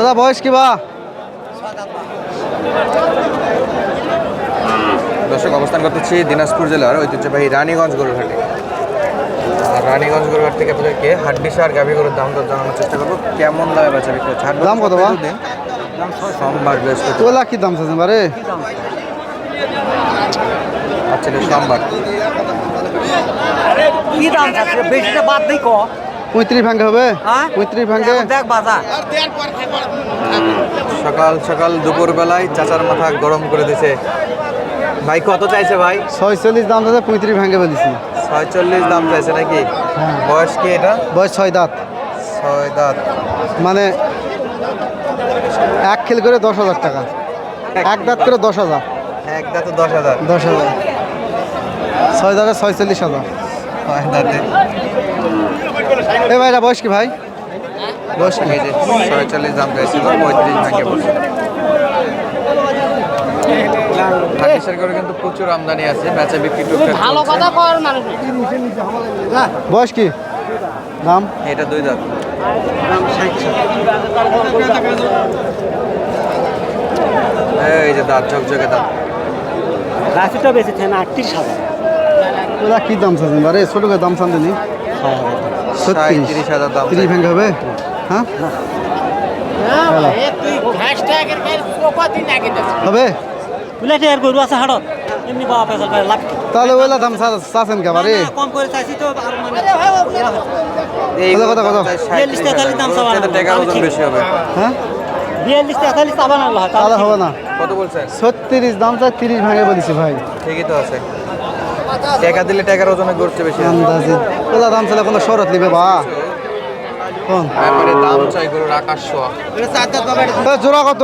দাদা বয়স কি বা? দর্শক অবস্থান করতেছি দিনাজপুর জেলার ঐতিহ্যবাহী রানীগঞ্জ গরুর হাটে। আর রানীগঞ্জ গরুর হাট থেকে আপনাদেরকে হাড্ডিসার গাভী গরুর দাম দর জানানোর চেষ্টা করবো, কেমন দামে বেচা বিক্রি হচ্ছে। দাম কত বা? সোমবার বৃহস্পতি তোলা কি দাম চাচ্ছেন বারে? আচ্ছা সোমবার কি দাম চাচ্ছে বেশিটা বাদ দেই কো 35 ভাঙ্গে হবে? হ্যাঁ 35 ভাঙ্গে। দেখ বাজার সকাল সকাল দুপুর বেলায় চাচার মাথা গরম করে দিছে। ভাই কত চাইছে ভাই? 46 দাম চাচ্ছে, 35 ভাঙ্গে বলেছি। 46 দাম চাইছে নাকি? হ্যাঁ। বয়স কি এটা? বয়স 6 দাঁত। 6 দাঁত। মানে এক খেল করে 10,000 টাকা, এক দাঁত করে 10,000। এক দাঁতে 10,000। 10,000 6 দাঁতে 46,000। 6 দাঁতে এ ভাইরা বয়স কি ভাই? বয়স কি? এই যে 46 দাম চাইছিল, 35 ভাঙে পড়ছে। হাড্ডিসার গরু কিন্তু প্রচুর আমদানি আছে, বেচা বিক্রি টুকটাক ভালো চলছে। কথা কর মানুষ বয়স কি? দাম এটা 2 দাঁত। এই যে দাঁত, ঝকঝকে দাঁত। রাশিটা বেঁচেছে না 38,000 তোলা কি দাম চাচ্ছেন বারে? ছোট করে দাম চান দিনি 37,000 দাম 30 ভাঙ্গে হবে? হ্যাঁ হবে। বুলাইতে আর গরু আছে হাড়ত এমনি বাবা ফেসাল ভাই লাভ তাহলে ওইলা দাম চাচ্ছেন কে বারে? কম করে চাইছি তো আর মানে এই কত, কত, কত? 40 43 দাম চাওয়া না। টাকার ওজন বেশি হবে। হ্যাঁ 42 43 চাবা না আল্লাহ তাহলে হবে না। কত বলছেন? 36 দাম চাই, 30 ভাঙ্গে বলেছি ভাই। ঠিকই তো আছে। টাকা দিলে টাকার ওজনে গড়ছে বেশি। আন্দাজি ওলা দাম চাইলে কোনো শরৎ নিবে বা কোন? ব্যাপারে দাম চাই গরুর আকাশ ছোঁয়া। এ, জোড়া কত?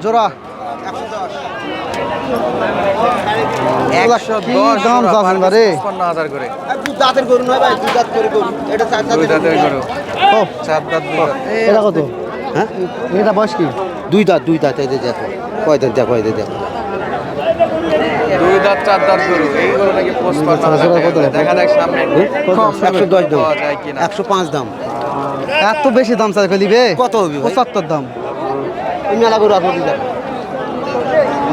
জোড়া 110 কি দাম চাচ্ছেন বারে? 55,000 করে। দাঁতের গরু নয় ভাই দুই দাঁত করে গরু এটা চার 2 দাঁতের গরু, ও 4 দাঁত 2 দাঁত। এটা কত? হ্যাঁ এটা বয়স কি? দুই দাঁত এই যে দেখো কয় দাঁত দেখো এই যে দেখো 2 দাঁত 4 দাঁত গরু। এই গরু নাকি 55,000 টাকা করে। দেখা যাক সামনে কম দামে 110 দাম পাওয়া যায় কিনা। 105 দাম এত বেশি দাম চাই ফেলিবে? কত হবে ভাই? 75 দাম মেলা গরু আপনি যান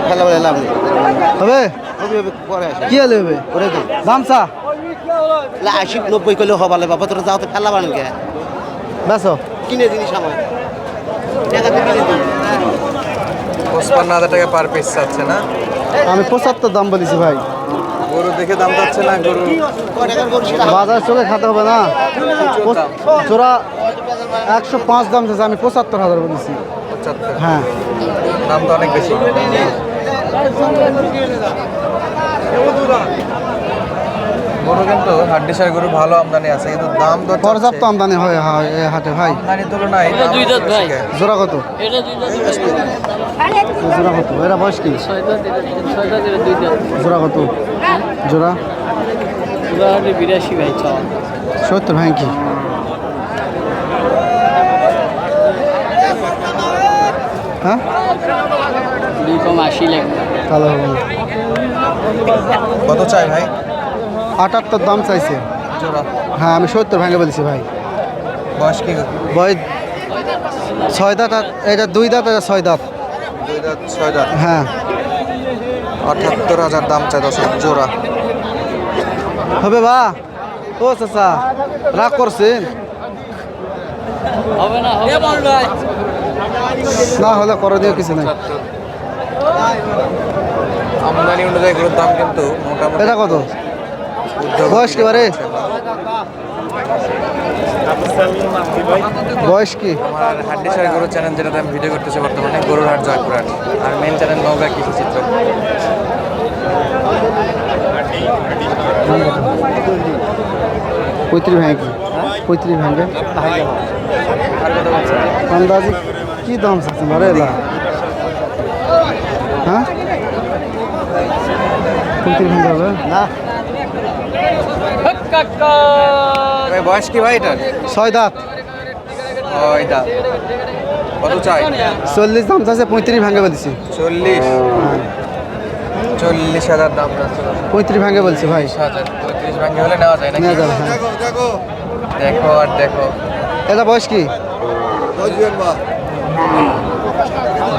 খেলা বলে লাভ নেই হবে। হবে হবে পরে আসে কি হলে হবে? ওরে দাম দাম চা 80 90 কইলে হবালে বাবা তোরা যাও তো ফেলা বানেন কে বেসো কিনে জিনিস আমার টাকা দিয়ে কিনে দিই 55,000 টাকা পার পিস চাচ্ছে না? আমি 75 দাম বলেছি ভাই। গরু দেখে দাম চাচ্ছে না গরু। কয় টাকার গরু সেটা বাজার চোখে খাতে হবে না। প্রচুর দাম। জোড়া 105 দাম চাইছে, আমি 75,000 বলেছি। 75। হ্যাঁ দাম তো অনেক বেশি। গরু কিন্তু হাড্ডিসার গরু ভালো আমদানি আছে, কিন্তু দাম দর পর্যাপ্ত আমদানি হয় হয় এই হাটে ভাই। আমদানি তুলনায় দাম দুই দাঁত ভাই। বেশি। জোড়া কত? এটা দুই দাঁত জোড়া কত? এরা বয়স কি? জোড়া কত? জোড়া 82 ভাই চাও 70 ভাই কি? হ্যাঁ 2.80 লাগবে তাহলে হবে না। কত চাই ভাই? 78 দাম চাইছে। জোড়া। হ্যাঁ আমি 70 ভাঙে বলেছি ভাই। বয়স কি? বয়স 6 দাঁত, আর এটা 2 দাঁত, এটা 6 দাঁত। 2 দাঁত 6 দাঁত। হ্যাঁ 78,000 দাম চাই দর্শক জোড়া। হবে বা? ও চাচা রাগ করছেন? হবে না হবে ভাই না হলে করে দিও কিছু নাই। আমদানি অনুযায়ী গরুর দাম কিন্তু মোটামুটি। এটা কত? উদ্যোগ বয়স কি বারে? বয়স কি? আমার হাড্ডিসার গরু চ্যানেল যেটাতে আমি ভিডিও করতেছি বর্তমানে, গরুর হাট জয়পুরহাট। আর মেন চ্যানেল নওগাঁ কৃষি চিত্র। 35 ভাঙে কি? 35 ভাঙে আর কত বলছেন? আন্দাজি কি দাম চাচ্ছেন বারে এলা? হ্যাঁ 35 ভাঙে হবে না? ভাই বয়স কি ভাই এটার? 6 দাঁত। ওই দাঁত। কত চাই? 40 দাম চাইছে, 35 ভাঙে বলেছি। 40। 40,000 দাম যাচ্ছে। 35 ভাঙে বলছি ভাই। 35 ভাঙে হলে নেওয়া যায় নাকি? নিয়ে যাবে হ্যাঁ। দেখো আর দেখো। এটা বয়স কি?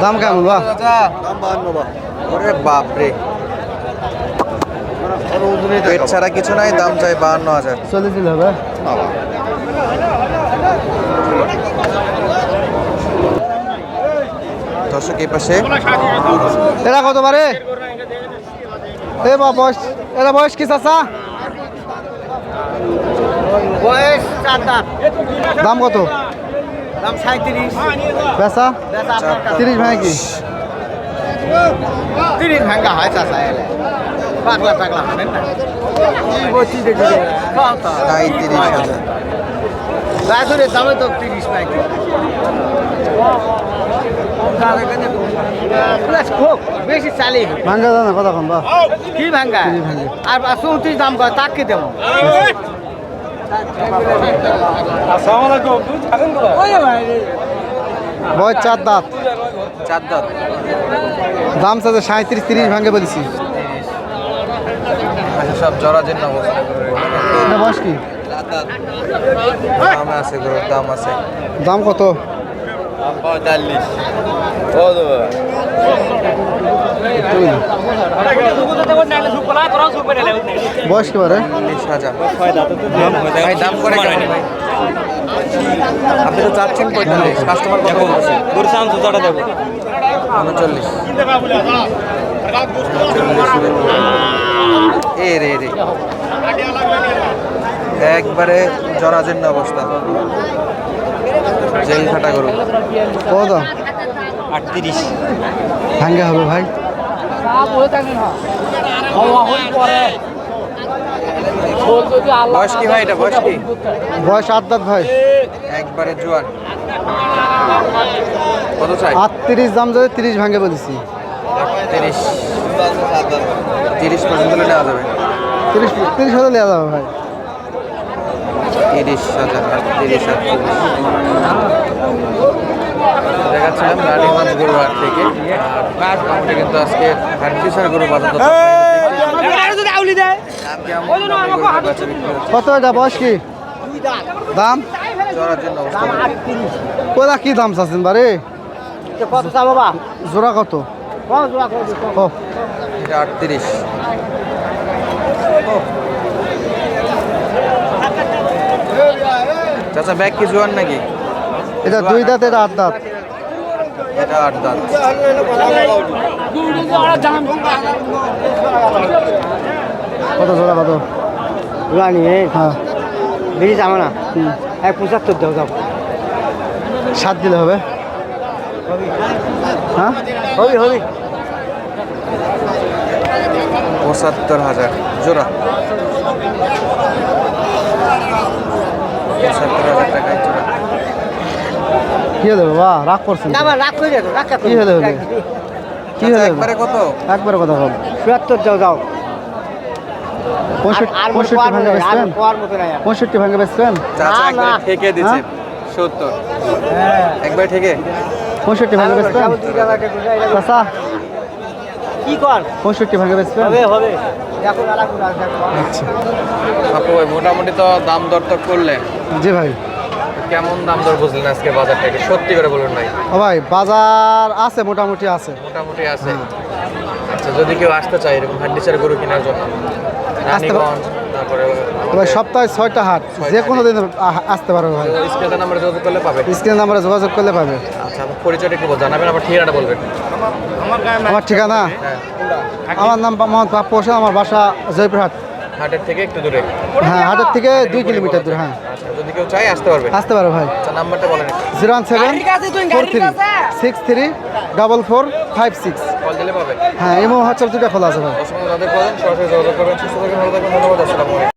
দাম কেমন বা? ওরে বাপরে, পেট ছাড়া কিছু নাই, দাম চাই 52,000। চল্লিশ দিলে হবে। দর্শক এই পাশে এরা কত পারে? এ বা বয়স, এরা বয়স কি চাচা? বয়স 4 দাঁত, দাম কত? দাম 37। বেচা বেচা আপনার কাছে। 30 ভাঙে কি? 30 ভাঙ্গা হয় চাচা, এলে পাগলা পাগলা হবেন না। কি বলছি দেখি কত 30,000। গাজরের দামে তো 30 পাইকি। খুব বেশি চালি ভাঙ্গা দাও না কতক্ষণ বা? কি ভাঙ্গা 30 ভাঙ্গে। আর 34 দাম কয় তাকে দেবো। বয়স 4 দাঁত, 4 দাঁত। দাম চাচা 37, 30 ভাঙ্গে বলেছি। আচ্ছা, সব জরাজীর্ণ অবস্থা। এটা বয়স কি? দাম আছে, গরুর দাম আছে। দাম কত? 45। বয়স কি পারে? 40,000। ভাই দাম করে কেন ভাই? আপনি তো চাচ্ছেন 45, কাস্টমার কত বলছে? 39। এ রে রে, একবারে জরাজীর্ণ অবস্থা, জেল খাটা গরু। কত? 38। ভাঙ্গে হবে ভাই। বয়স কি ভাই, এটা বয়স কি? বয়স 8 দাঁত ভাই। একবারে জোয়ান। কত চাই? 38 দাম যদি 30 ভাঙ্গে বলেছি। 30 পর্যন্ত হলে নেওয়া যাবে। 30 হলে নেওয়া যাবে ভাই। 30,000 আর 30,000। দেখাচ্ছিলাম রানীগঞ্জ গরুহাট থেকে। আর মোটামুটি কিন্তু আজকে হাড্ডিসার গরু বাজার দর কত এটা বয়স কি? দাম চড়ার জন্য অবস্থা। ওরা কি দাম চাচ্ছেন বারে? কত চা বাবা? জোড়া কত? ও, এটা 38। চাচা ব্যাগ কি জোয়ান নাকি? এটা 2 দাঁত, এটা 8 দাঁত। এটা 8 দাঁত। কত জোড়া কত? রানি হ্যাঁ, বেশি যাবো না। 75 দাও যাও। 7 দিলে হবে। হ্যাঁ, হবি হবি। 75,000 জোড়া। 75,000 টাকায় জোড়া। কি হলে বাবা? রাগ করছেন? না রাগ করে যাও, রাগ কি হলে হবে? কি চাচা হলে একবারে কত? একবারে কথা বল। 74 দাও যাও। 65 ভাঙে বেচবেন? কোয়ার মতো নাই আর। 65 ভাঙে বেচবেন? চাচা না, একবারে না। ঠেকে দিছে। 70 একবারে ঠেকে। 65 ভাঙে বেচবেন? চাচা কি কর 65 ভাঙে বেচবেন? হবে হবে। দেখো আলাদা করে দেখো। আচ্ছা, আপু ভাই মোটামুটি তো দাম দর তো করলেন, জি ভাই। কেমন দাম দর বুঝলেন আজকে বাজার থেকে? সত্যি করে বলুন ভাই। ও ভাই, বাজার আছে, মোটামুটি আছে। মোটামুটি আছে। আচ্ছা, যদি কেউ আসতে চায় এরকম হাড্ডিসার গরু কেনার জন্য, রানীগঞ্জ তারপরে তো ভাই সপ্তাহে 6টা হাট, যে কোনো দিন আসতে পারবে ভাই। স্ক্রিনের নাম্বারে যোগাযোগ করলে পাবে। স্ক্রিন নাম্বারে যোগাযোগ করলে পাবে। আচ্ছা, আমার পরিচয়টা একটু জানাবেন, আবার ঠিকানাটা বলবেন। আমার ঠিকানা, হ্যাঁ, আমার নাম মোহাম্মদ পাপ্পু হোসেন, আমার বাসা জয়পুরহাট। হাটের থেকে একটু দূরে। হ্যাঁ, হাটের থেকে 2 কিলোমিটার দূর। হ্যাঁ, আচ্ছা, যদি কেউ চায় আসতে পারবে। আসতে পারবে ভাই। আচ্ছা, নাম্বারটা বলেন একটু। 01743634456। কল দিলে পাবে। হ্যাঁ, এমন হোয়াটসঅ্যাপ দুটো খোলা আছে ভাই। অসংখ্য যাদের প্রয়োজন সরাসরি যোগাযোগ করবেন। সুস্থ থাকবেন, ভালো থাকবেন, ধন্যবাদ, আসসালামু আলাইকুম।